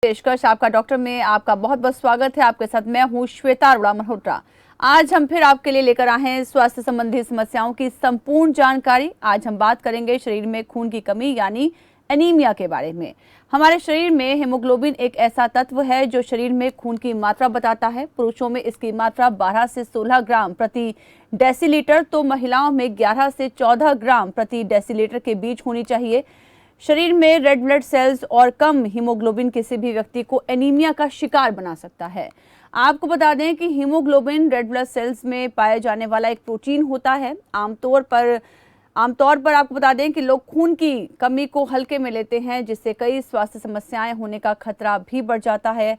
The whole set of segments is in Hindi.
पेशकश आपका डॉक्टर में आपका बहुत बहुत स्वागत है। आपके साथ मैं हूं श्वेता अरोड़ा मल्होत्रा। आज हम फिर आपके लिए लेकर आए हैं स्वास्थ्य संबंधी समस्याओं की संपूर्ण जानकारी। आज हम बात करेंगे शरीर में खून की कमी यानी एनीमिया के बारे में। हमारे शरीर में हेमोग्लोबिन एक ऐसा तत्व है जो शरीर में खून की मात्रा बताता है। पुरुषों में इसकी मात्रा 12 से 16 ग्राम प्रति डेसीलीटर, तो महिलाओं में 11 से 14 ग्राम प्रति डेसीलीटर के बीच होनी चाहिए। शरीर में रेड ब्लड सेल्स और कम हीमोग्लोबिन किसी भी व्यक्ति को एनीमिया का शिकार बना सकता है। आपको बता दें कि हीमोग्लोबिन रेड ब्लड सेल्स में पाया जाने वाला एक प्रोटीन होता है। आमतौर पर आपको बता दें कि लोग खून की कमी को हल्के में लेते हैं, जिससे कई स्वास्थ्य समस्याएं होने का खतरा भी बढ़ जाता है।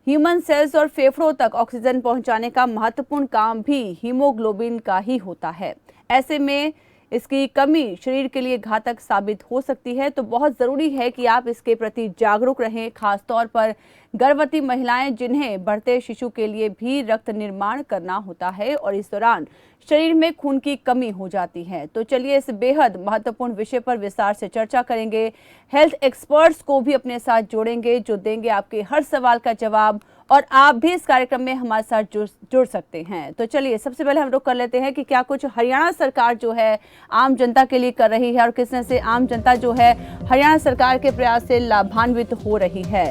ह्यूमन सेल्स और फेफड़ों तक ऑक्सीजन पहुंचाने का महत्वपूर्ण काम भी हीमोग्लोबिन का ही होता है। ऐसे में इसकी कमी शरीर के लिए घातक साबित हो सकती है, तो बहुत ज़रूरी है कि आप इसके प्रति जागरूक रहें। खासतौर पर गर्भवती महिलाएं जिन्हें बढ़ते शिशु के लिए भी रक्त निर्माण करना होता है और इस दौरान शरीर में खून की कमी हो जाती है। तो चलिए इस बेहद महत्वपूर्ण विषय पर विस्तार से चर्चा करेंगे। हेल्थ एक्सपर्ट्स को भी अपने साथ जोड़ेंगे जो देंगे आपके हर सवाल का जवाब, और आप भी इस कार्यक्रम में हमारे साथ जुड़ सकते हैं। तो चलिए सबसे पहले हम लोग कर लेते हैं कि क्या कुछ हरियाणा सरकार जो है आम जनता के लिए कर रही है और किस तरह से आम जनता जो है हरियाणा सरकार के प्रयास से लाभान्वित हो रही है।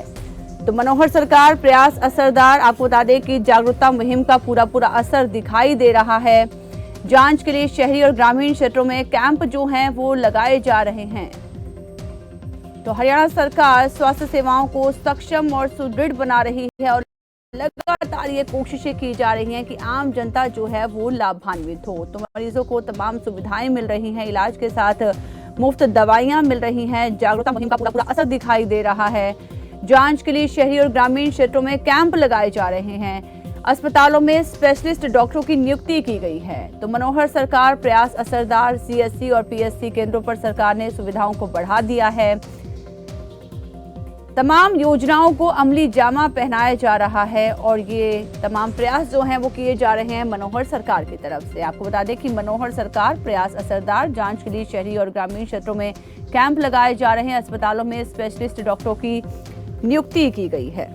तो मनोहर सरकार प्रयास असरदार। आपको बता दें कि जागरूकता मुहिम का पूरा असर दिखाई दे रहा है। जांच के लिए शहरी और ग्रामीण क्षेत्रों में कैंप जो हैं वो लगाए जा रहे हैं। तो हरियाणा सरकार स्वास्थ्य सेवाओं को सक्षम और सुदृढ़ बना रही है और लगातार ये कोशिशें की जा रही हैं कि आम जनता जो है वो लाभान्वित हो। तो मरीजों को तमाम सुविधाएं मिल रही हैं, इलाज के साथ मुफ्त दवाइयां मिल रही हैं। जागरूकता मुहिम का पूरा असर दिखाई दे रहा है। जांच के लिए शहरी और ग्रामीण क्षेत्रों में कैंप लगाए जा रहे हैं। अस्पतालों में स्पेशलिस्ट डॉक्टरों की नियुक्ति की गई है। तो मनोहर सरकार प्रयास असरदार। सीएससी और पीएससी केंद्रों पर सरकार ने सुविधाओं को बढ़ा दिया है। तमाम योजनाओं को अमली जामा पहनाया जा रहा है और ये तमाम प्रयास जो हैं वो किए जा रहे हैं मनोहर सरकार की तरफ से। आपको बता दें कि मनोहर सरकार प्रयास असरदार। जांच के लिए शहरी और ग्रामीण क्षेत्रों में कैंप लगाए जा रहे हैं। अस्पतालों में स्पेशलिस्ट डॉक्टरों की नियुक्ति की गई है।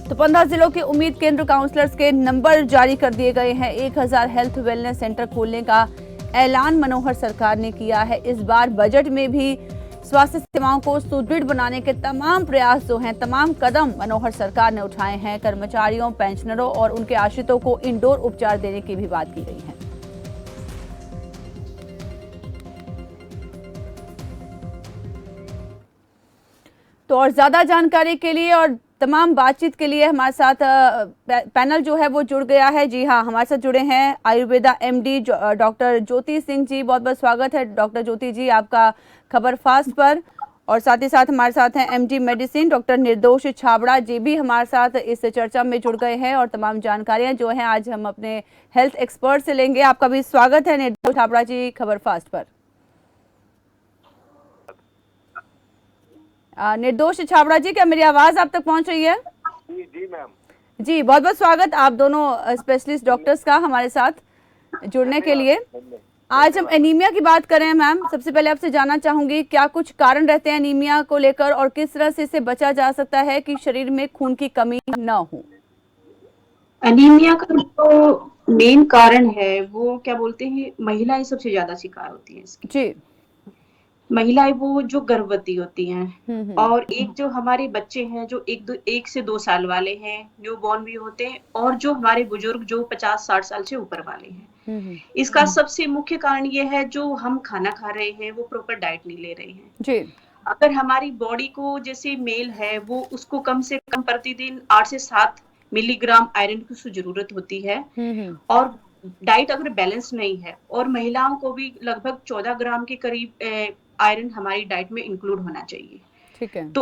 तो 15 जिलों के उम्मीद केंद्र काउंसलर्स के नंबर जारी कर दिए गए हैं। 1000 हेल्थ वेलनेस सेंटर खोलने का ऐलान मनोहर सरकार ने किया है। इस बार बजट में भी स्वास्थ्य सेवाओं को सुदृढ़ बनाने के तमाम प्रयास जो हैं, तमाम कदम मनोहर सरकार ने उठाए हैं। कर्मचारियों, पेंशनरों और उनके आश्रितों को इंडोर उपचार देने की भी बात की गई है। तो और ज्यादा जानकारी के लिए और तमाम बातचीत के लिए हमारे साथ पैनल जो है वो जुड़ गया है। जी हाँ, हमारे साथ जुड़े हैं आयुर्वेदा एमडी डॉक्टर ज्योति सिंह जी। बहुत बहुत स्वागत है डॉक्टर ज्योति जी आपका खबर फास्ट पर। और साथ ही साथ हमारे साथ हैं एमडी मेडिसिन डॉक्टर निर्दोष छाबड़ा जी भी हमारे साथ इस चर्चा में जुड़ गए हैं और तमाम जानकारियां जो हैं आज हम अपने हेल्थ एक्सपर्ट से लेंगे। आपका भी स्वागत है निर्दोष छाबड़ा जी खबर फास्ट पर। निर्दोष छाबड़ा जी, क्या मेरी आवाज आप तक पहुंच रही है? जी मैम। जी बहुत बहुत स्वागत आप दोनों स्पेशलिस्ट डॉक्टर्स का हमारे साथ जुड़ने के लिए। आज हम एनीमिया की बात करें मैम। सबसे पहले आपसे जानना चाहूंगी क्या कुछ कारण रहते हैं एनीमिया को लेकर और किस तरह से इससे बचा जा सकता है कि शरीर में खून की कमी न हो? एनीमिया का जो मेन कारण है वो क्या बोलते हैं, महिलाएं सबसे ज्यादा शिकार होती हैं इसकी। जी। महिलाएं वो जो गर्भवती होती हैं और एक जो हमारे बच्चे हैं जो 1 से 2 साल वाले हैं, न्यूबॉर्न भी होते हैं, और जो हमारे बुजुर्ग जो 50-60 साल से ऊपर वाले हैं। इसका सबसे मुख्य कारण ये है जो हम खाना खा रहे हैं वो प्रॉपर डाइट नहीं ले रहे हैं। जी। अगर हमारी बॉडी को जैसे मेल है वो उसको कम से कम प्रतिदिन 8 से 7 मिलीग्राम आयरन की जरूरत होती है और डाइट अगर बैलेंस नहीं है, और महिलाओं को भी लगभग 14 ग्राम के करीब आयरन हमारी डाइट में इंक्लूड होना चाहिए। ठीक है। तो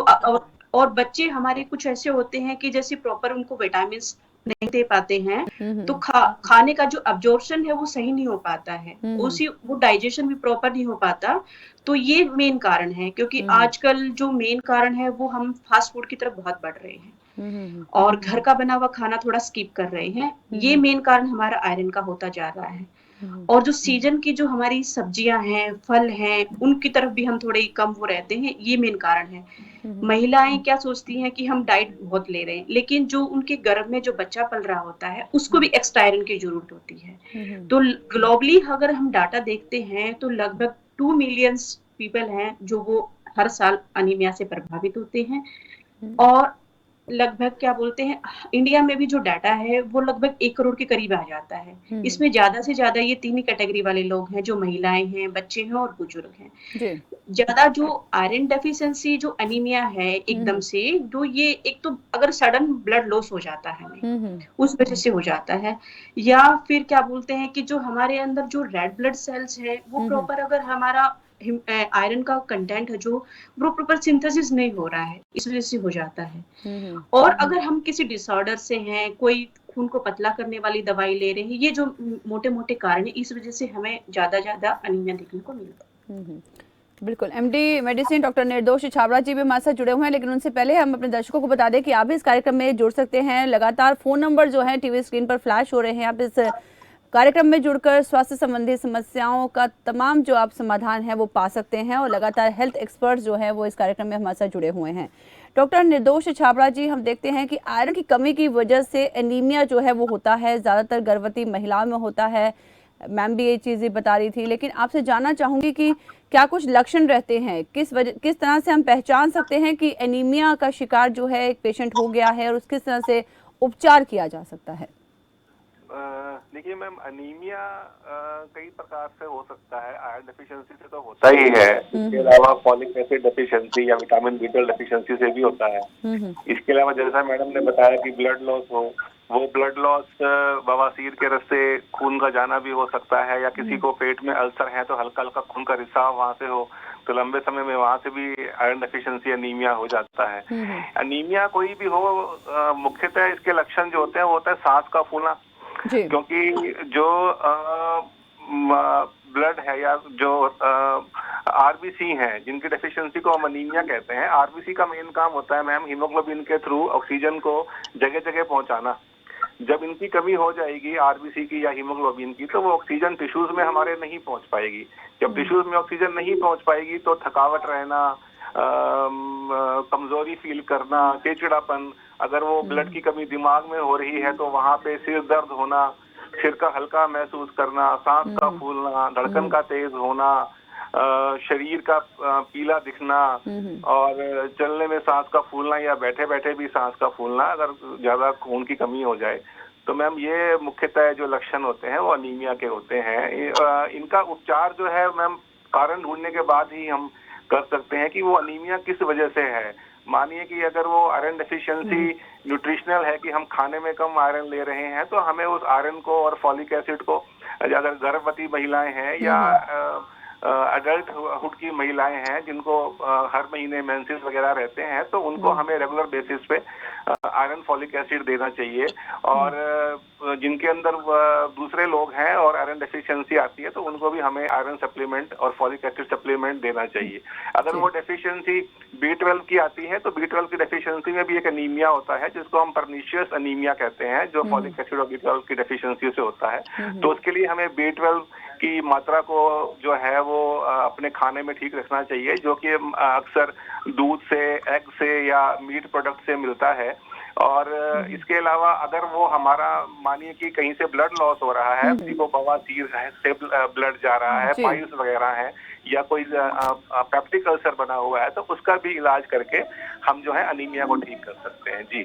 और बच्चे हमारे कुछ ऐसे होते हैं कि जैसे प्रॉपर उनको विटामिन नहीं दे पाते हैं, तो खाने का जो अब्जॉर्प्शन है वो सही नहीं हो पाता है, वो डाइजेशन भी प्रॉपर नहीं हो पाता। तो ये मेन कारण है, क्योंकि आजकल जो मेन कारण है वो हम फास्ट फूड की तरफ बहुत बढ़ रहे हैं और घर का बना हुआ खाना थोड़ा स्किप कर रहे हैं। ये मेन कारण हमारा आयरन का होता जा रहा है। और जो सीजन की जो हमारी सब्जियां हैं, फल हैं, उनकी तरफ भी हम थोड़े कम वो रहते हैं, ये मेन कारण है। महिलाएं क्या सोचती हैं कि हम डाइट बहुत ले रहे हैं, लेकिन जो उनके गर्भ में जो बच्चा पल रहा होता है उसको भी एक्स्ट्रा आयरन की जरूरत होती है। तो ग्लोबली अगर हम डाटा देखते हैं तो लगभग 2 मिलियन पीपल हैं जो वो हर साल अनीमिया से प्रभावित होते हैं। और लगभग क्या बोलते हैं, इंडिया में भी जो डाटा है वो लगभग 1 करोड़ के करीब आ जाता है। इसमें ज्यादा से ज्यादा ये 3 ही कैटेगरी वाले लोग हैं, जो महिलाएं हैं, बच्चे हैं और बुजुर्ग हैं। जी। ज्यादा जो आयरन डेफिशिएंसी जो अनीमिया है एकदम से, जो ये एक तो अगर सडन ब्लड लॉस हो जाता है हमें, उस वजह से हो जाता है। या फिर क्या बोलते हैं कि जो हमारे अंदर जो रेड ब्लड सेल्स है वो प्रॉपर अगर हमारा आयरन का कंटेंट है जो वो प्रॉपर सिंथेसिस नहीं हो रहा है, इस वजह से हो जाता है। और अगर हम किसी डिसऑर्डर से हैं, कोई खून को पतला करने वाली दवाई ले रहे हैं, ये जो मोटे मोटे कारण है, इस वजह से हमें ज्यादा अनीमिया देखने को मिलता है। बिल्कुल। एमडी मेडिसिन डॉक्टर निर्दोष छाबड़ा जी भी हमारे साथ जुड़े हुए हैं, लेकिन उनसे पहले हम अपने दर्शकों को बता दें कि आप भी इस कार्यक्रम में जुड़ सकते हैं। लगातार फोन नंबर जो है टीवी स्क्रीन पर फ्लैश हो रहे हैं। आप इस कार्यक्रम में जुड़कर स्वास्थ्य संबंधी समस्याओं का तमाम जो आप समाधान है वो पा सकते हैं, और लगातार हेल्थ एक्सपर्ट जो है वो इस कार्यक्रम में हमारे साथ जुड़े हुए हैं। डॉक्टर निर्दोष छाबड़ा जी, हम देखते हैं कि आयरन की कमी की वजह से एनीमिया जो है वो होता है, ज़्यादातर गर्भवती महिलाओं में होता है। मैम भी ये चीज़ें बता रही थी, लेकिन आपसे जानना चाहूंगी कि क्या कुछ लक्षण रहते हैं, किस तरह से हम पहचान सकते हैं कि एनीमिया का शिकार जो है एक पेशेंट हो गया है, और उस किस तरह से उपचार किया जा सकता है? देखिए मैम, अनीमिया कई प्रकार से हो सकता है। आयरन डेफिशिएंसी से तो होता ही है, इसके अलावा फॉलिक एसिड डेफिशिएंसी या विटामिन B12 डेफिशिएंसी से भी होता है। इसके अलावा जैसा मैडम ने बताया कि ब्लड लॉस हो, वो ब्लड लॉस बवासीर के रास्ते खून का जाना भी हो सकता है, या किसी को पेट में अल्सर है तो हल्का हल्का खून का रिसाव वहाँ से हो, तो लंबे समय में वहाँ से भी आयरन डेफिशिएंसी अनीमिया हो जाता है। अनीमिया कोई भी हो, मुख्यतः इसके लक्षण जो होते हैं वो होता है सांस का फूलना, क्योंकि जो ब्लड है या जो आरबीसी हैं जिनकी डेफिशिएंसी को हम अनीमिया कहते हैं, आरबीसी का मेन काम होता है मैम हीमोग्लोबिन के थ्रू ऑक्सीजन को जगह जगह पहुंचाना। जब इनकी कमी हो जाएगी आरबीसी की या हीमोग्लोबिन की, तो वो ऑक्सीजन टिश्यूज में हमारे नहीं पहुंच पाएगी। जब टिश्यूज में ऑक्सीजन नहीं पहुंच पाएगी तो थकावट रहना, कमजोरी फील करना, चिड़चिड़ापन, अगर वो ब्लड की कमी दिमाग में हो रही है तो वहां पे सिर दर्द होना, सिर का हल्का महसूस करना, सांस का फूलना, धड़कन का तेज होना, शरीर का पीला दिखना, और चलने में सांस का फूलना या बैठे बैठे भी सांस का फूलना, अगर ज्यादा खून की कमी हो जाए। तो मैम ये मुख्यतः जो लक्षण होते हैं वो अनीमिया के होते हैं। इनका उपचार जो है मैम कारण ढूंढने के बाद ही हम कर सकते हैं कि वो अनीमिया किस वजह से है। मानिए कि अगर वो आयरन डेफिशिएंसी न्यूट्रिशनल है कि हम खाने में कम आयरन ले रहे हैं, तो हमें उस आयरन को और फॉलिक एसिड को, अगर गर्भवती महिलाएं हैं या अडल्ट हुड की महिलाएं हैं जिनको हर महीने मेंसेस वगैरह रहते हैं, तो उनको हमें रेगुलर बेसिस पे आयरन फॉलिक एसिड देना चाहिए। और जिनके अंदर दूसरे लोग हैं और आयरन डेफिशिएंसी आती है तो उनको भी हमें आयरन सप्लीमेंट और फॉलिक एसिड सप्लीमेंट देना चाहिए। अगर वो डेफिशिएंसी B12 की आती है तो B12 की डेफिशिएंसी में भी एक अनीमिया होता है जिसको हम परनीशियस अनीमिया कहते हैं, जो फॉलिक एसिड और B12 की डेफिशिएंसी से होता है। तो उसके लिए हमें B12 की मात्रा को जो है वो अपने खाने में ठीक रखना चाहिए, जो कि अक्सर दूध से, एग से या मीट प्रोडक्ट से मिलता है। और इसके अलावा अगर वो हमारा, मानिए कि कहीं से ब्लड लॉस हो रहा है, किसी को बवासीर से ब्लड जा रहा है, पाइल्स वगैरह है, या कोई पेप्टिक अल्सर बना हुआ है, तो उसका भी इलाज करके हम जो है अनीमिया को ठीक कर सकते हैं। जी।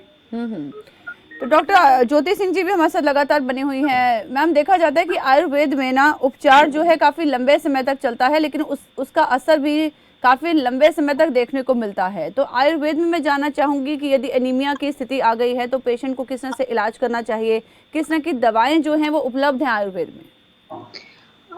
तो डॉक्टर ज्योति सिंह जी भी हमारे साथ लगातार बनी हुई हैं। मैम, देखा जाता है कि आयुर्वेद में ना उपचार जो है काफी लंबे समय तक चलता है, लेकिन उसका असर भी काफी लंबे समय तक देखने को मिलता है। तो आयुर्वेद में मैं जानना चाहूंगी कि यदि एनीमिया की स्थिति आ गई है तो पेशेंट को किस तरह से इलाज करना चाहिए, किस तरह की दवाएं जो हैं वो उपलब्ध हैं आयुर्वेद में?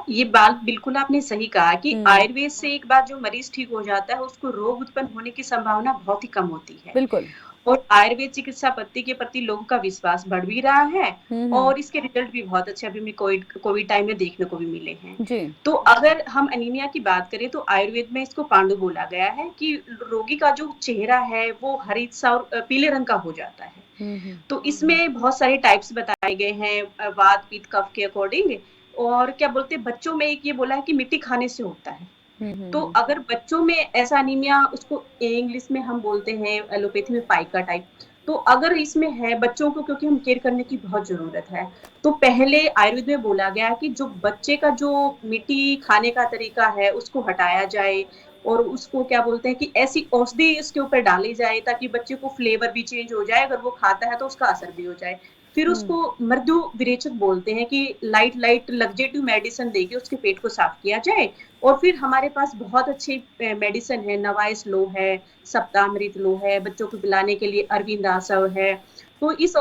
ये बात बिल्कुल आपने सही कहा कि आयुर्वेद से एक बार जो मरीज ठीक हो जाता है उसको रोग उत्पन्न होने की संभावना बहुत ही कम होती है। बिल्कुल। और आयुर्वेद चिकित्सा पद्धति के प्रति लोगों का विश्वास बढ़ भी रहा है और इसके रिजल्ट भी बहुत अच्छे अभी में कोविड टाइम में देखने को भी मिले हैं जी। तो अगर हम एनीमिया की बात करें तो आयुर्वेद में इसको पांडु बोला गया है कि रोगी का जो चेहरा है वो हरित सा और पीले रंग का हो जाता है। तो इसमें बहुत सारे टाइप्स बताए गए हैं वात पित्त कफ के अकॉर्डिंग। और क्या बोलते हैं, बच्चों में एक ये बोला है कि मिट्टी खाने से होता है। तो हम्म। अगर बच्चों में ऐसा अनीमिया, उसको इंग्लिश में हम बोलते हैं एलोपैथी में पाइका टाइप, तो अगर इसमें है बच्चों को, क्योंकि हम केयर करने की बहुत जरूरत है, तो पहले आयुर्वेद में बोला गया है कि जो बच्चे का जो मिट्टी खाने का तरीका है उसको हटाया जाए, और उसको क्या बोलते हैं कि ऐसी औषधि उसके ऊपर डाली जाए ताकि बच्चे को फ्लेवर भी चेंज हो जाए, अगर वो खाता है तो उसका असर भी हो जाए। फिर उसको मृदु विरेचक बोलते हैं कि लाइट लाइट लग्जेटिव मेडिसिन देके उसके पेट को साफ किया जाए। और फिर हमारे पास बहुत अच्छी मेडिसिन है, नवाइस लो है, सप्तामृत लो है, बच्चों को पिलाने के लिए अरविंद आसव है। तो इस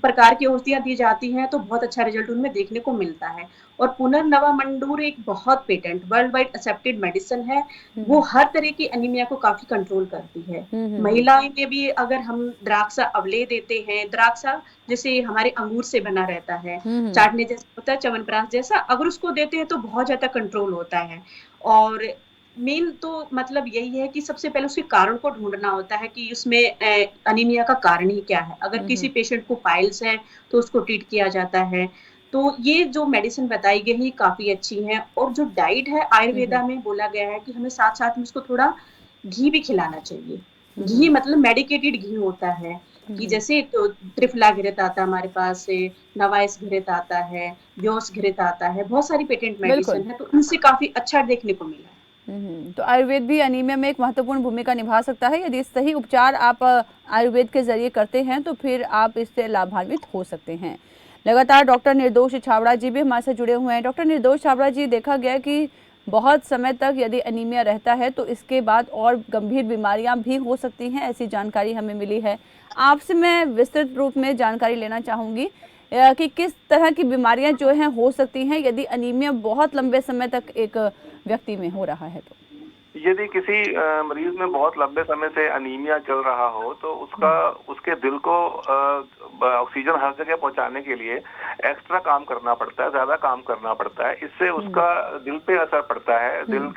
प्रकार की औषधियां दी जाती हैं तो बहुत अच्छा रिजल्ट उनमें देखने को मिलता है। और पुनर्नवा मंडूर एक बहुत patent world wide accepted medicine है, वो हर तरह की एनीमिया को काफी कंट्रोल करती है। महिलाएं में भी अगर हम द्राक्षा अवले देते हैं, द्राक्षा जैसे हमारे अंगूर से बना रहता है, चाटने जैसा होता है, च्यवनप्राश जैसा, अगर उसको देते हैं तो बहुत ज्यादा कंट्रोल होता है। और मेन तो मतलब यही है कि सबसे पहले उसके कारण को ढूंढना होता है कि उसमें अनीमिया का कारण ही क्या है। अगर किसी पेशेंट को पाइल्स है तो उसको ट्रीट किया जाता है। तो ये जो मेडिसिन बताई गई है काफी अच्छी है। और जो डाइट है आयुर्वेदा में बोला गया है कि हमें साथ साथ में उसको थोड़ा घी भी खिलाना चाहिए। घी मतलब मेडिकेटेड घी होता है, कि जैसे तो त्रिफला घृत आता है हमारे पास से, नवाइस घृत आता है, व्योस घृत आता है, बहुत सारी पेटेंट बिल्कुल। मेडिसिन है, तो उनसे काफी अच्छा देखने को मिला है। तो आयुर्वेद भी अनीमिया में एक महत्वपूर्ण भूमिका निभा सकता है। यदि सही उपचार आप आयुर्वेद के जरिए करते हैं तो फिर आप इससे लाभान्वित हो सकते हैं। लगातार डॉक्टर निर्दोष छाबड़ा जी भी हमारे साथ जुड़े हुए हैं। डॉक्टर निर्दोष छाबड़ा जी, देखा गया कि बहुत समय तक यदि अनीमिया रहता है तो इसके बाद और गंभीर बीमारियां भी हो सकती हैं, ऐसी जानकारी हमें मिली है। आपसे मैं विस्तृत रूप में जानकारी लेना चाहूँगी कि किस तरह की बीमारियां जो हैं हो सकती हैं यदि अनीमिया बहुत लंबे समय तक एक व्यक्ति में हो रहा है तो। यदि किसी मरीज में बहुत लंबे समय से अनीमिया चल रहा हो तो उसके दिल को ऑक्सीजन हर जगह पहुंचाने के लिए एक्स्ट्रा काम करना पड़ता है, ज्यादा काम करना पड़ता है। इससे उसका दिल पे असर पड़ता है। दिल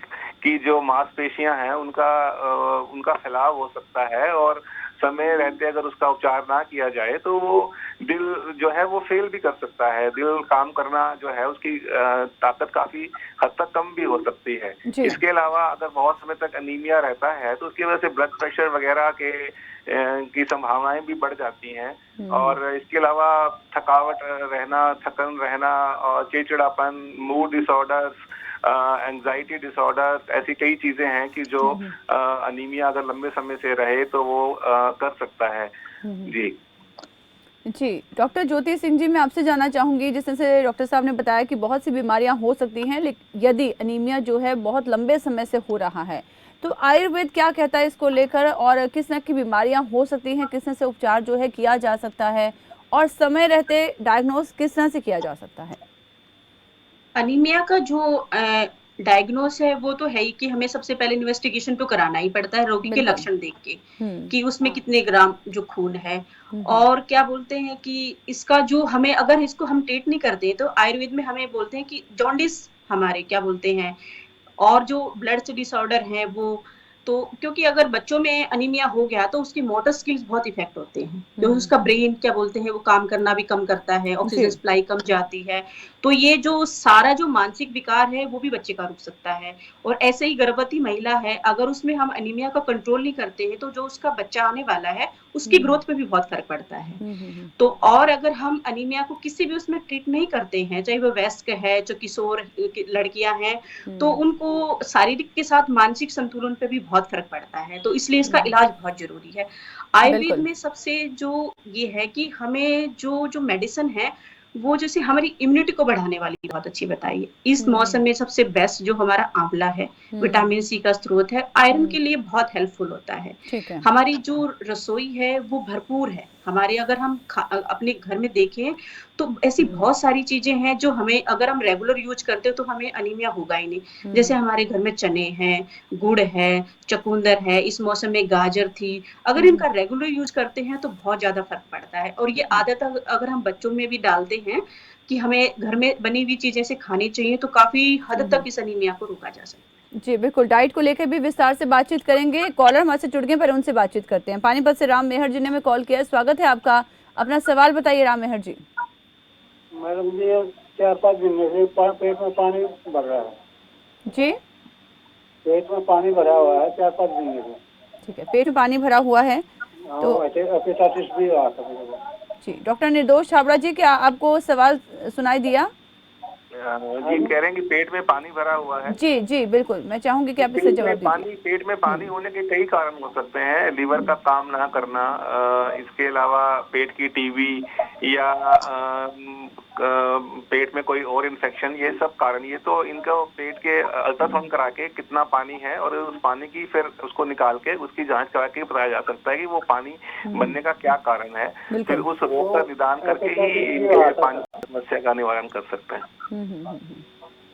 की जो मांसपेशियां हैं उनका फैलाव हो सकता है, और समय रहते अगर उसका उपचार ना किया जाए तो वो दिल जो है वो फेल भी कर सकता है। दिल काम करना जो है उसकी ताकत काफी हद तक कम भी हो सकती है। इसके अलावा अगर बहुत समय तक अनीमिया रहता है तो उसकी वजह से ब्लड प्रेशर वगैरह की संभावनाएं भी बढ़ जाती हैं। और इसके अलावा थकावट रहना, थकन रहना, और चिड़चिड़ापन, मूड डिसऑर्डर्स, एंजाइटी डिसऑर्डर, ऐसी कई चीजें हैं कि जो अनीमिया अगर लंबे समय से रहे तो वो कर सकता है। जी डॉक्टर ज्योति सिंह जी, मैं आपसे जानना चाहूंगी, जिस तरह से डॉक्टर साहब ने बताया कि बहुत सी बीमारियां हो सकती हैं, लेकिन यदि अनीमिया जो है बहुत लंबे समय से हो रहा है तो आयुर्वेद क्या कहता है इसको लेकर, और किस तरह की बीमारियां हो सकती हैं, किस तरह से उपचार जो है किया जा सकता है, और समय रहते डायग्नोस किस तरह से किया जा सकता है? अनीमिया का जो डायग्नोस है वो तो है ही कि हमें सबसे पहले इन्वेस्टिगेशन तो कराना ही पड़ता है रोगी के लक्षण देख के, कि उसमें कितने ग्राम जो खून है। और क्या बोलते हैं कि इसका जो हमें, अगर इसको हम ट्रीट नहीं करते तो आयुर्वेद में हमें बोलते हैं कि जॉन्डिस हमारे क्या बोलते हैं, और जो ब्लड डिसऑर्डर है वो, तो क्योंकि अगर बच्चों में अनीमिया हो गया तो उसकी मोटर स्किल्स बहुत इफेक्ट होते हैं, क्योंकि उसका ब्रेन क्या बोलते हैं वो काम करना भी कम करता है, ऑक्सीजन सप्लाई कम जाती है। तो ये जो सारा जो मानसिक विकार है वो भी बच्चे का रुक सकता है। और ऐसे ही गर्भवती महिला है, अगर उसमें हम अनीमिया का कंट्रोल नहीं करते हैं तो जो उसका बच्चा आने वाला है उसकी ग्रोथ पे भी बहुत फर्क पड़ता है। तो और अगर हम अनीमिया को किसी भी उसमें ट्रीट नहीं करते हैं, चाहे वो वयस्क है, जो किशोर लड़कियां हैं, तो उनको शारीरिक के साथ मानसिक संतुलन पे भी बहुत फर्क पड़ता है। तो इसलिए इसका इलाज बहुत जरूरी है। आयुर्वेद में सबसे जो ये है कि हमें जो मेडिसिन है वो जैसे हमारी इम्यूनिटी को बढ़ाने वाली बहुत अच्छी बताई है। इस मौसम में सबसे बेस्ट जो हमारा आंवला है, विटामिन सी का स्रोत है, आयरन के लिए बहुत हेल्पफुल होता है। हमारी जो रसोई है वो भरपूर है हमारे, अगर हम अपने घर में देखें तो ऐसी बहुत सारी चीजें हैं जो हमें, अगर हम रेगुलर यूज करते हो तो हमें अनीमिया होगा ही नहीं। जैसे हमारे घर में चने हैं, गुड़ है, चकुंदर है, इस मौसम में गाजर थी, अगर इनका रेगुलर यूज करते हैं तो बहुत ज्यादा फर्क पड़ता है। और ये आदत अगर हम बच्चों में भी डालते हैं कि हमें घर में बनी हुई चीजें से खानी चाहिए तो काफी हद तक इस अनीमिया को रोका जा सकता है। जी बिल्कुल, डाइट को लेकर भी विस्तार से बातचीत करेंगे। कॉलर हमारे से जुड़ गए, पर उनसे बातचीत करते हैं। पानीपत से राम मेहर जी ने हमें कॉल किया, स्वागत है आपका। अपना सवाल बताइए राम मेहर जी। मैडम जी 4-5 दिन में से पेट में पानी भर रहा है। जी पेट में पानी भरा हुआ है 4-5 दिन में से। ठीक है, पेट में पानी भरा हुआ है तो हेपेटाइटिस भी हुआ था मेरे को। जी। डॉक्टर निर्दोष छाबड़ा जी, क्या आपको सवाल सुनाई दिया? जी, कह रहे हैं कि पेट में पानी भरा हुआ है। जी जी बिल्कुल, मैं चाहूंगी कि आप इसे जवाब दीजिए। पेट में पानी होने के कई कारण हो सकते हैं। लीवर का काम ना करना, इसके अलावा पेट की टीबी या पेट में कोई और इन्फेक्शन, ये सब कारण। ये तो इनका पेट के अल्ट्रासाउंड करा के कितना पानी है और उस पानी की फिर उसको निकाल के उसकी जांच करा के बताया जा सकता है कि वो पानी बनने का क्या कारण है। फिर उस रोग का निदान करके ही इनके पानी की समस्या का निवारण कर सकते हैं।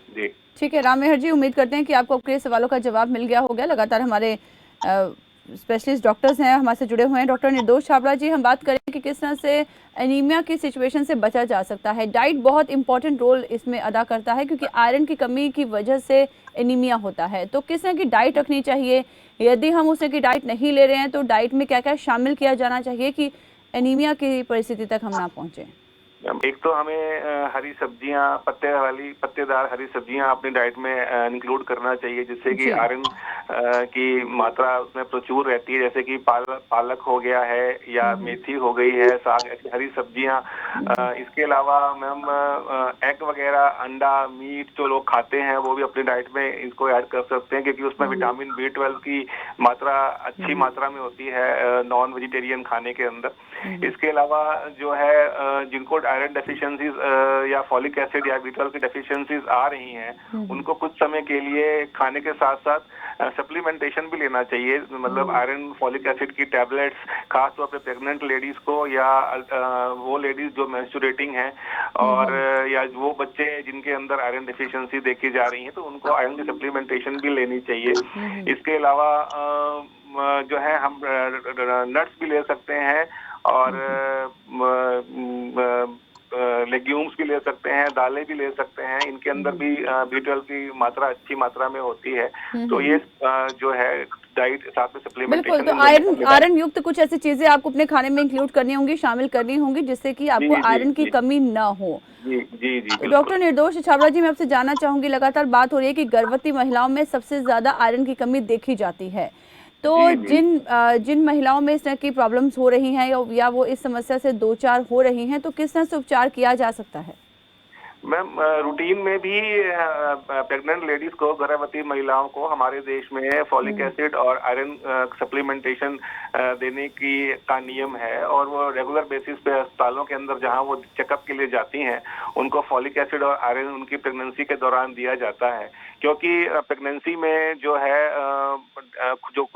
जी ठीक है राम मेहर जी, उम्मीद करते हैं कि आपको आपके सवालों का जवाब मिल गया होगा। लगातार हमारे स्पेशलिस्ट डॉक्टर्स हैं हमारे से जुड़े हुए हैं। डॉक्टर निर्दोष छाबड़ा जी, हम बात करें कि किस तरह से एनीमिया की सिचुएशन से बचा जा सकता है। डाइट बहुत इंपॉर्टेंट रोल इसमें अदा करता है क्योंकि आयरन की कमी की वजह से एनीमिया होता है। तो किस तरह की डाइट रखनी चाहिए? यदि हम उस तरह की डाइट नहीं ले रहे हैं तो डाइट में क्या क्या शामिल किया जाना चाहिए कि एनीमिया की परिस्थिति तक हम ना पहुंचे? एक तो हमें हरी सब्जियां, पत्तेदार हरी सब्जियां अपनी डाइट में इंक्लूड करना चाहिए, जिससे कि आयरन की मात्रा उसमें प्रचुर रहती है। जैसे कि पालक हो गया है या मेथी हो गई है, साग, ऐसी हरी सब्जियां। इसके अलावा मैम एग वगैरह, अंडा, मीट जो लोग खाते हैं वो भी अपनी डाइट में इसको ऐड कर सकते हैं, क्योंकि उसमें विटामिन B12 की मात्रा अच्छी मात्रा में होती है नॉन वेजिटेरियन खाने के अंदर। इसके अलावा जो है जिनको आयरन डेफिशिएंसीज या फॉलिक एसिड या B12 की डेफिशिएंसीज आ रही हैं, उनको कुछ समय के लिए खाने के साथ साथ सप्लीमेंटेशन भी लेना चाहिए। मतलब आयरन फॉलिक एसिड की टैबलेट्स खास तौर पे प्रेग्नेंट लेडीज को या वो लेडीज जो मेंस्ट्रुएटिंग हैं और या वो बच्चे जिनके अंदर आयरन डेफिशिएंसी देखी जा रही है, तो उनको आयरन की सप्लीमेंटेशन भी लेनी चाहिए। इसके अलावा जो है हम नट्स भी ले सकते हैं और लेग्यूम्स भी ले सकते हैं, दालें भी ले सकते हैं। इनके अंदर भी B12 की मात्रा अच्छी मात्रा में होती है। तो ये जो है डाइट साथ में सप्लीमेंटेशन। बिल्कुल, तो आयरन युक्त कुछ ऐसी चीजें आपको अपने खाने में इंक्लूड करनी होंगी, शामिल करनी होंगी, जिससे कि आपको आयरन की कमी ना हो। जी जी जी। तो डॉक्टर निर्दोष छाबड़ा जी, मैं आपसे जानना चाहूंगी, लगातार बात हो रही है कि गर्भवती महिलाओं में सबसे ज्यादा आयरन की कमी देखी जाती है। तो जिन महिलाओं में इस तरह की प्रॉब्लम्स हो रही हैं या वो इस समस्या से दो चार हो रही हैं, तो किस तरह से उपचार किया जा सकता है? मैम रूटीन में भी प्रेग्नेंट लेडीज को, गर्भवती महिलाओं को हमारे देश में फॉलिक एसिड और आयरन सप्लीमेंटेशन देने का नियम है। और वो रेगुलर बेसिस पे अस्पतालों के अंदर जहां वो चेकअप के लिए जाती हैं, उनको फॉलिक एसिड और आयरन उनकी प्रेगनेंसी के दौरान दिया जाता है। क्योंकि प्रेगनेंसी में जो है जो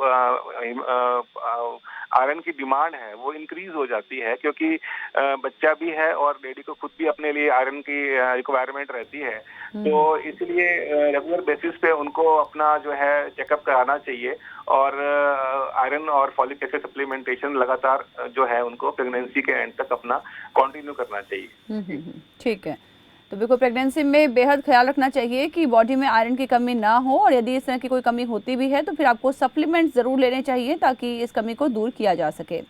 आयरन की डिमांड है वो इंक्रीज हो जाती है, क्योंकि बच्चा भी है और लेडी को खुद भी अपने लिए आयरन की रिक्वायरमेंट रहती है। तो इसलिए रेगुलर बेसिस पे उनको अपना जो है चेकअप कराना चाहिए और आयरन और फॉलिक एसिड सप्लीमेंटेशन लगातार जो है उनको प्रेगनेंसी के एंड तक अपना कंटिन्यू करना चाहिए। ठीक है, तो बिल्कुल प्रेगनेंसी में बेहद ख्याल रखना चाहिए कि बॉडी में आयरन की कमी ना हो, और यदि इस तरह की कोई कमी होती भी है तो फिर आपको सप्लीमेंट जरूर लेने चाहिए ताकि इस कमी को दूर किया जा सके।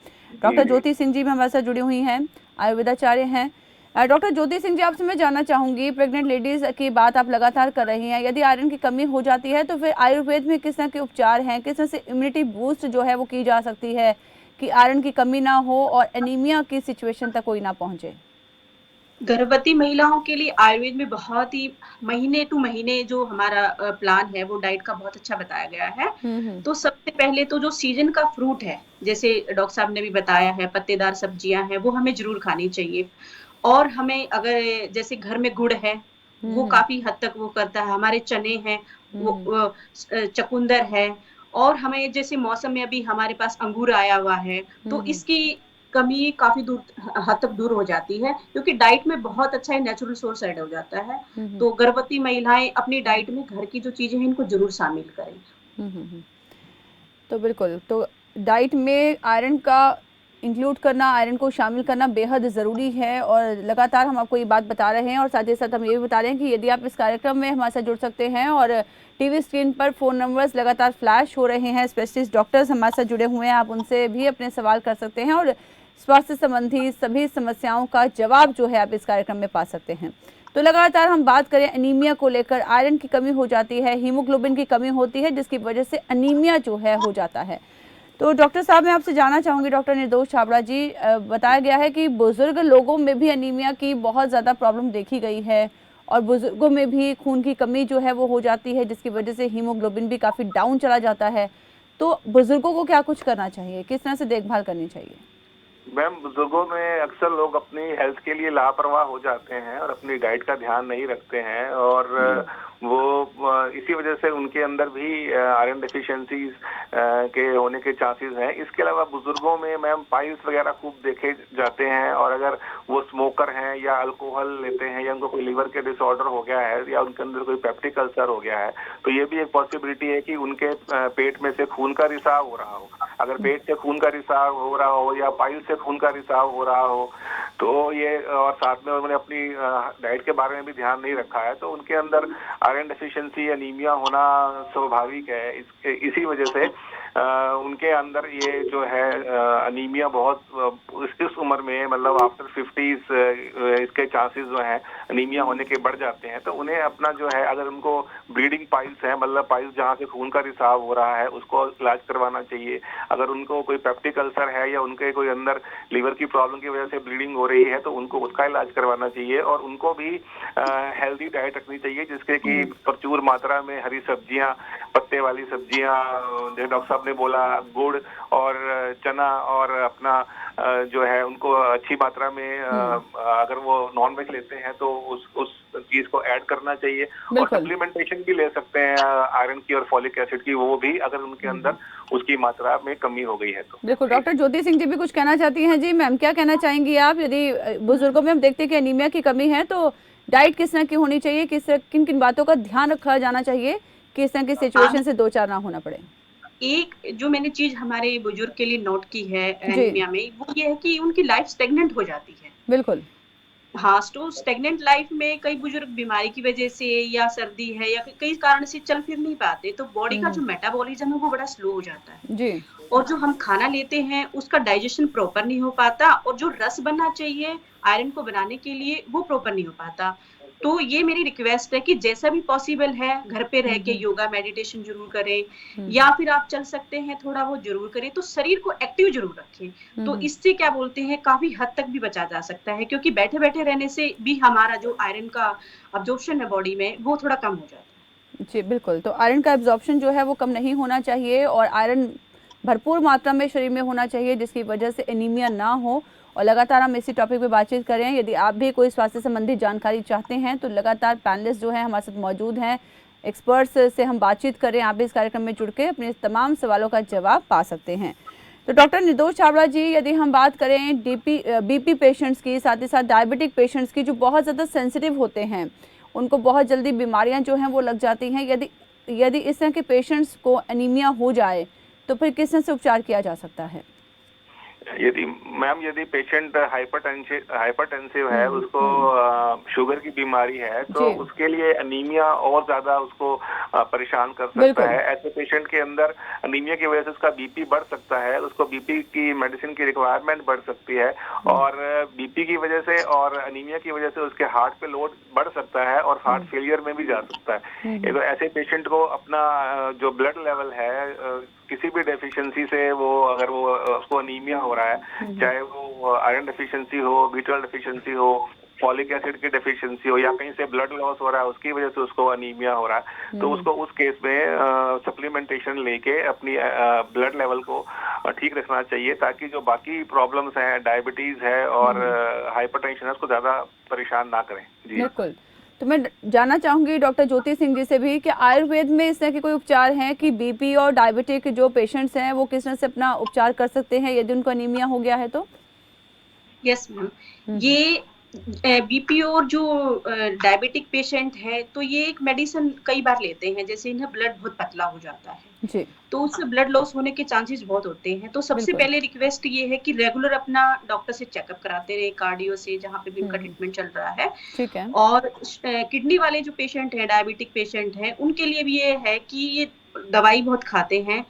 डॉक्टर ज्योति सिंह जी भी हमारे साथ जुड़ी हुई हैं, आयुर्वेदाचार्य हैं। डॉक्टर ज्योति सिंह जी, आपसे मैं जानना चाहूंगी, प्रेग्नेंट लेडीज की बात आप लगातार कर रही हैं, यदि आयरन की कमी हो जाती है तो फिर आयुर्वेद में किस तरह के उपचार हैं, किस तरह से इम्यूनिटी बूस्ट जो है वो की जा सकती है कि आयरन की कमी ना हो और एनीमिया की सिचुएशन तक कोई ना पहुंचे? गर्भवती महिलाओं के लिए आयुर्वेद में बहुत ही महीने टू महीने जो हमारा प्लान है वो डाइट का बहुत अच्छा बताया गया है। तो सबसे पहले तो जो सीजन का फ्रूट है, जैसे डॉक्टर साहब ने भी बताया है, पत्तेदार सब्जियां हैं, वो हमें जरूर खानी चाहिए। और हमें अगर जैसे घर में गुड़ है वो काफी हद तक वो करता है, हमारे चने हैं, वो चकुंदर है, और हमें जैसे मौसम में अभी हमारे पास अंगूर आया हुआ है तो इसकी कमी काफी हद तक दूर हो जाती है, क्योंकि डाइट में बहुत अच्छा नेचुरल सोर्स ऐड हो जाता है। तो गर्भवती महिलाएं अपनी डाइट में घर की जो चीजें हैं इनको जरूर शामिल करें। तो बिल्कुल, तो डाइट में आयरन का इंक्लूड करना, आयरन को शामिल करना बेहद ज़रूरी है। और लगातार हम आपको ये बात बता रहे हैं और साथ ही साथ हम ये भी बता रहे हैं कि यदि आप इस कार्यक्रम में हमारे साथ जुड़ सकते हैं, और टीवी स्क्रीन पर फ़ोन नंबर्स लगातार फ्लैश हो रहे हैं, स्पेशलिस्ट डॉक्टर्स हमारे साथ जुड़े हुए हैं, आप उनसे भी अपने सवाल कर सकते हैं और स्वास्थ्य संबंधी सभी समस्याओं का जवाब जो है आप इस कार्यक्रम में पा सकते हैं। तो लगातार हम बात करें एनीमिया को लेकर, आयरन की कमी हो जाती है, हीमोग्लोबिन की कमी होती है, जिसकी वजह से एनीमिया जो है हो जाता है। तो डॉक्टर साहब मैं आपसे जानना चाहूंगी, डॉक्टर निर्दोष छाबड़ा जी, बताया गया है कि बुजुर्ग लोगों में भी एनीमिया की बहुत ज़्यादा प्रॉब्लम देखी गई है और बुजुर्गों में भी खून की कमी जो है वो हो जाती है, जिसकी वजह से हीमोग्लोबिन भी काफ़ी डाउन चला जाता है। तो बुजुर्गों को क्या कुछ करना चाहिए, किस तरह से देखभाल करनी चाहिए? मैम, बुजुर्गों में अक्सर लोग अपनी हेल्थ के लिए लापरवाह हो जाते हैं और अपनी डाइट का ध्यान नहीं रखते हैं, और वो इसी वजह से उनके अंदर भी आयरन डेफिशिएंसीज के होने के चांसेस हैं। इसके अलावा बुजुर्गों में मैम पाइल्स वगैरह खूब देखे जाते हैं, और अगर वो स्मोकर हैं या अल्कोहल लेते हैं या उनको कोई लीवर के डिसऑर्डर हो गया है या उनके अंदर कोई पेप्टिक अल्सर हो गया है, तो ये भी एक पॉसिबिलिटी है कि उनके पेट में से खून का रिसाव हो रहा हो। अगर पेट से खून का रिसाव हो रहा हो या पाइल से खून का रिसाव हो रहा हो, तो ये, और साथ में उन्होंने अपनी डाइट के बारे में भी ध्यान नहीं रखा है, तो उनके अंदर आयरन डेफिशिएंसी एनीमिया होना स्वाभाविक है। इसी वजह से उनके अंदर ये जो है एनीमिया बहुत इस उम्र में, मतलब आफ्टर 50s इसके चांसेस जो है एनीमिया होने के बढ़ जाते हैं। तो उन्हें अपना जो है, अगर उनको ब्लीडिंग पाइल्स है, मतलब पाइल्स जहाँ से खून का रिसाव हो रहा है, उसको इलाज करवाना चाहिए। अगर उनको कोई पेप्टिक अल्सर है या उनके कोई अंदर लीवर की प्रॉब्लम की वजह से ब्लीडिंग हो रही है, तो उनको उसका इलाज करवाना चाहिए। और उनको भी हेल्दी डाइट रखनी चाहिए, जिसके कि प्रचुर मात्रा में हरी सब्जियां, पत्ते वाली सब्जियां, जैसे डॉक्टर साहब ने बोला, गुड़ और चना, और अपना जो है उनको अच्छी मात्रा में अगर वो नॉन वेज लेते हैं तो उस चीज को ऐड करना चाहिए। और सप्लीमेंटेशन भी ले सकते हैं आयरन की और फॉलिक एसिड की, वो भी अगर उनके अंदर उसकी मात्रा में कमी हो गई है तो। बिल्कुल। डॉक्टर ज्योति सिंह जी भी कुछ कहना चाहती हैं। जी मैम, क्या कहना चाहेंगी आप? यदि बुजुर्गों में हम देखते हैं कि एनीमिया की कमी है, तो डाइट किस तरह की होनी चाहिए, किन किन बातों का ध्यान रखा जाना चाहिए कि इस तरह की सिचुएशन से दो चार ना होना पड़े? एक जो मैंने चीज हमारे बुजुर्ग के लिए नोट की है एनीमिया में, वो ये है कि उनकी लाइफ स्टेगनेंट हो जाती है। बिल्कुल। हाँ, तो स्टेगनेंट लाइफ में कई बुजुर्ग बीमारी की वजह से या सर्दी है या कई कारण से चल फिर नहीं पाते, तो बॉडी का जो मेटाबॉलिज्म है वो बड़ा स्लो हो जाता है जी। और जो हम खाना लेते हैं उसका डाइजेशन प्रॉपर नहीं हो पाता, और जो रस बनना चाहिए आयरन को बनाने के लिए वो प्रॉपर नहीं हो पाता। तो ये मेरी रिक्वेस्ट है कि जैसा भी पॉसिबल है घर पे रह के योगा मेडिटेशन जरूर करें, या फिर आप चल सकते हैं थोड़ा वो जरूर करें, तो शरीर को एक्टिव जरूर रखें। तो इससे क्या बोलते हैं, काफी हद तक भी बचा जा सकता है, क्योंकि बैठे बैठे रहने से भी हमारा जो आयरन का अब्जॉर्प्शन है बॉडी में वो थोड़ा कम हो जाता है। जी बिल्कुल। तो आयरन का एब्जॉर्प्शन जो है वो कम नहीं होना चाहिए और आयरन भरपूर मात्रा में शरीर में होना चाहिए, जिसकी वजह से एनीमिया ना हो। और लगातार हम इसी टॉपिक पे बातचीत कर रहे हैं। यदि आप भी कोई स्वास्थ्य संबंधी जानकारी चाहते हैं तो लगातार पैनलिस्ट जो है हमारे साथ मौजूद हैं, एक्सपर्ट्स से हम बातचीत कर रहे हैं। आप भी इस कार्यक्रम में जुड़ के अपने तमाम सवालों का जवाब पा सकते हैं। तो डॉक्टर निर्दोष छाबड़ा जी, यदि हम बात करें बीपी पेशेंट्स की, साथ ही साथ डायबिटिक पेशेंट्स की, जो बहुत ज़्यादा सेंसिटिव होते हैं, उनको बहुत जल्दी बीमारियां जो हैं वो लग जाती हैं, यदि इस तरह के पेशेंट्स को एनीमिया हो जाए तो फिर किस तरह से उपचार किया जा सकता है? यदि पेशेंट हाइपरटेंसिव है, उसको शुगर की बीमारी है, तो उसके लिए एनीमिया और ज्यादा उसको परेशान कर सकता है। ऐसे पेशेंट के अंदर एनीमिया की वजह से उसका बीपी बढ़ सकता है, उसको बीपी की मेडिसिन की रिक्वायरमेंट बढ़ सकती है, और बीपी की वजह से और एनीमिया की वजह से उसके हार्ट पे लोड बढ़ सकता है और हार्ट फेलियर में भी जा सकता है। तो ऐसे पेशेंट को अपना जो ब्लड लेवल है किसी भी डेफिशिएंसी से, वो अगर वो उसको एनीमिया हो रहा है, चाहे वो आयरन डेफिशिएंसी हो, B12 डेफिशिएंसी हो, फॉलिक एसिड की डेफिशिएंसी हो, या कहीं से ब्लड लॉस हो रहा है उसकी वजह से उसको एनीमिया हो रहा है, तो उसको उस केस में सप्लीमेंटेशन लेके अपनी ब्लड लेवल को ठीक रखना चाहिए, ताकि जो बाकी प्रॉब्लम्स हैं, डायबिटीज है और हाइपरटेंशन है, उसको ज्यादा परेशान ना करें। जी बिल्कुल। तो मैं जानना चाहूंगी डॉक्टर ज्योति सिंह जी से भी कि आयुर्वेद में इस तरह के कोई उपचार हैं कि बीपी और डायबिटिक जो पेशेंट्स हैं वो किस तरह से अपना उपचार कर सकते हैं यदि उनको एनीमिया हो गया है तो? यस मैम, ये बीपी और जो डायबिटिक पेशेंट है, तो ये एक मेडिसिन कई बार लेते हैं, जैसे इन्हें ब्लड बहुत पतला हो जाता है जी, तो उससे ब्लड लॉस होने के चांसेस बहुत होते हैं। तो सबसे पहले रिक्वेस्ट ये है कि रेगुलर अपना डॉक्टर से चेकअप कराते रहे, कार्डियो से, जहाँ पे भी उनका ट्रीटमेंट चल रहा है। ठीक है। और किडनी वाले जो पेशेंट हैं, डायबिटिक पेशेंट हैं, उनके लिए भी ये है कि ये दवाई बहुत खाते हैं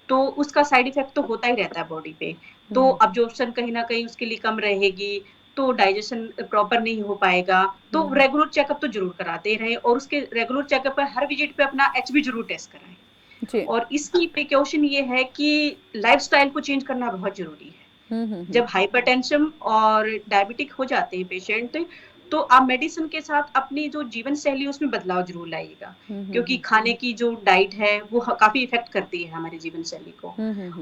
तो उसका साइड इफेक्ट तो होता ही रहता है बॉडी पे, तो अब्जॉर्प्शन कहीं ना कहीं उसके लिए कम रहेगी, तो डाइजेशन प्रॉपर नहीं हो पाएगा। तो रेगुलर चेकअप तो जरूर कराते रहें और उसके रेगुलर चेकअप पर हर विजिट पे अपना HB जरूर टेस्ट कराएं। जी। और इसकी प्रिकॉशन ये है कि लाइफस्टाइल को चेंज करना बहुत जरूरी है। जब हाइपरटेंशन और डायबिटिक हो जाते हैं पेशेंट, तो आप मेडिसिन के साथ अपनी जो जीवन शैली उसमें बदलाव जरूर लाइएगा, क्योंकि खाने की जो डाइट है वो काफी इफेक्ट करती है हमारी जीवन शैली को।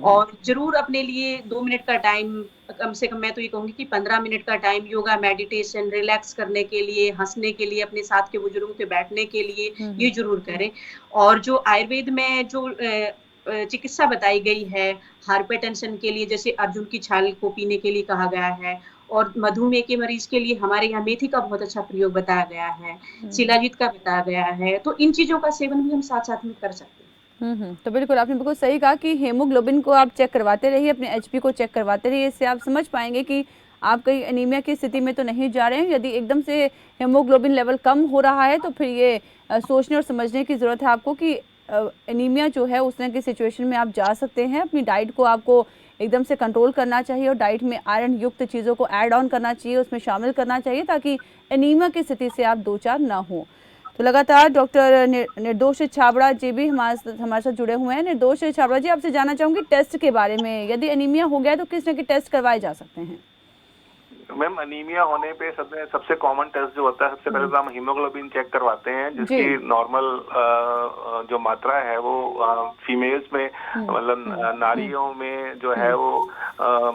और जरूर अपने लिए 2 मिनट का टाइम, कम से कम मैं तो ये कहूंगी कि 15 मिनट का टाइम योगा, मेडिटेशन, रिलैक्स करने के लिए, हंसने के लिए, अपने साथ के बुजुर्गों के बैठने के लिए ये जरूर करें। और जो आयुर्वेद में जो चिकित्सा बताई गई है हाइपरटेंशन के लिए, जैसे अर्जुन की छाल को पीने के लिए कहा गया है, और मधुमेह के मरीज के लिए हमारे यहाँ मेथी का बहुत अच्छा प्रयोग बताया गया है, शिलाजीत का बताया गया है। तो इन चीजों का सेवन भी हम साथ साथ में कर सकते हैं। तो बिल्कुल आपने बिल्कुल सही कहा कि हेमोग्लोबिन को आप चेक करवाते रहिए, अपने HP को चेक करवाते रहिए। इससे आप समझ पाएंगे कि आप कहीं एनीमिया की स्थिति में तो नहीं जा रहे हैं। यदि एकदम से हेमोग्लोबिन लेवल कम हो रहा है तो फिर ये सोचने और समझने की ज़रूरत है आपको कि एनीमिया जो है उस तरह की सिचुएशन में आप जा सकते हैं। अपनी डाइट को आपको एकदम से कंट्रोल करना चाहिए और डाइट में आयरन युक्त चीज़ों को ऐड ऑन करना चाहिए, उसमें शामिल करना चाहिए, ताकि एनीमिया की स्थिति से आप दो चार ना हो। तो लगातार डॉक्टर निर्दोष छाबड़ा जी भी हमारे साथ जुड़े हुए हैं। निर्दोष छाबड़ा जी, आपसे जानना चाहूँगी टेस्ट के बारे में, यदि एनीमिया हो गया तो किस तरह के टेस्ट करवाए जा सकते हैं? मैम, अनीमिया होने पे सबसे कॉमन टेस्ट जो होता है, सबसे पहले तो हम हीमोग्लोबिन चेक करवाते हैं, जिसकी नॉर्मल जो मात्रा है वो फीमेल्स में, मतलब नारियों में जो है वो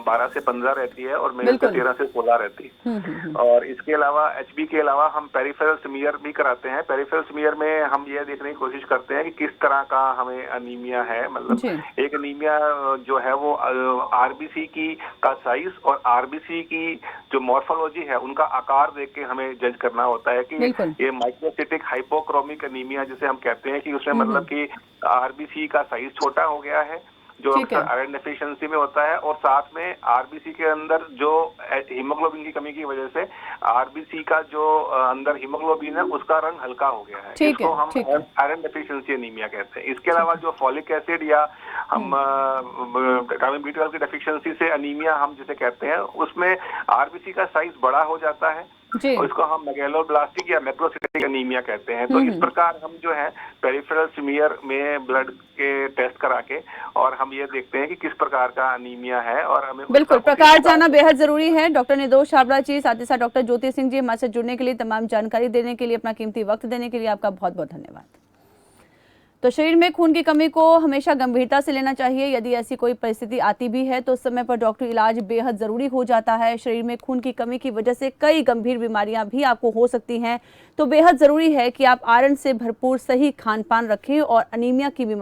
12 से 15 रहती है और मेल में 13 से 16 रहती है। और इसके अलावा HB के अलावा हम पेरिफेरल स्मीयर भी कराते हैं। पेरिफेरल स्मीयर में हम ये देखने की कोशिश करते हैं कि किस तरह का हमें अनीमिया है। मतलब एक अनीमिया जो है वो RBC की का साइज और RBC की जो मॉर्फोलॉजी है उनका आकार देख के हमें जज करना होता है कि ये माइक्रोसिटिक हाइपोक्रोमिक एनीमिया जिसे हम कहते हैं, कि उसमें मतलब कि RBC का साइज छोटा हो गया है, जो अक्सर आयरन डेफिशिएंसी में होता है, और साथ में RBC के अंदर जो हीमोग्लोबिन की कमी की वजह से RBC का जो अंदर हीमोग्लोबिन है उसका रंग हल्का हो गया है। इसको हम आयरन डेफिशिएंसी एनीमिया कहते हैं। इसके अलावा जो फॉलिक एसिड या हम विटामिन B12 की डेफिशिएंसी से एनीमिया हम जिसे कहते हैं, उसमें RBC का साइज बड़ा हो जाता है और इसको हम मेगैलोब्लास्टिक या मैक्रोसिटिक एनीमिया कहते हैं। तो इस प्रकार हम जो है पेरिफेरल स्मीयर में ब्लड के टेस्ट करा के और हम ये देखते हैं कि किस प्रकार का एनीमिया है, और हमें बिल्कुल प्रकार जानना बेहद जरूरी है। डॉक्टर निर्दोष छाबड़ा जी, साथ ही साथ डॉक्टर ज्योति सिंह जी, हमारे साथ जुड़ने के लिए, तमाम जानकारी देने के लिए, अपना कीमती वक्त देने के लिए आपका बहुत बहुत धन्यवाद। तो शरीर में खून की कमी को हमेशा गंभीरता से लेना चाहिए। यदि ऐसी कोई परिस्थिति आती भी है तो उस समय पर डॉक्टरी इलाज बेहद ज़रूरी हो जाता है। शरीर में खून की कमी की वजह से कई गंभीर बीमारियां भी आपको हो सकती हैं, तो बेहद ज़रूरी है कि आप आयरन से भरपूर सही खान पान रखें और अनीमिया की बीमारी